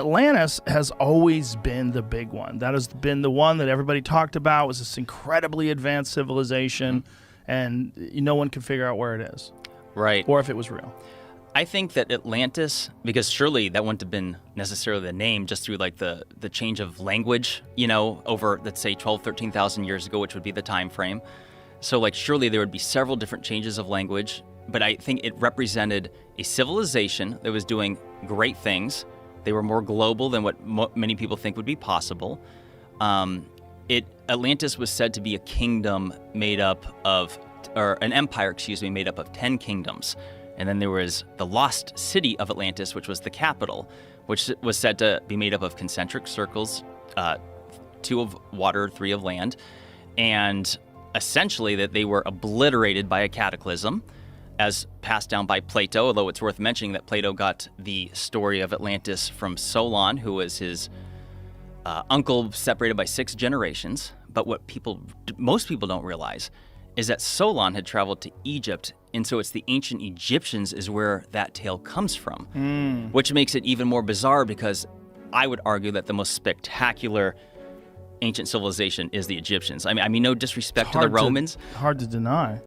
Atlantis has always been the big one. That has been the one that everybody talked about, was this incredibly advanced civilization, and no one could figure out where it is. Right. Or if it was real. I think that Atlantis, because surely that wouldn't have been necessarily the name just through like the change of language, over, let's say, 12, 13,000 years ago, which would be the time frame. So like surely there would be several different changes of language, but I think it represented a civilization that was doing great things. They were more global than what many people think would be possible. Atlantis was said to be a kingdom made up of, or an empire, made up of 10 kingdoms. And then there was the lost city of Atlantis, which was the capital, which was said to be made up of concentric circles, 2 of water, 3 of land, and essentially that they were obliterated by a cataclysm, as passed down by Plato, although it's worth mentioning that Plato got the story of Atlantis from Solon, who was his uncle separated by 6 generations. But what most people don't realize is that Solon had traveled to Egypt, and so it's the ancient Egyptians is where that tale comes from, which makes it even more bizarre because I would argue that the most spectacular ancient civilization is the Egyptians. I mean, no disrespect to the Romans. Hard to deny.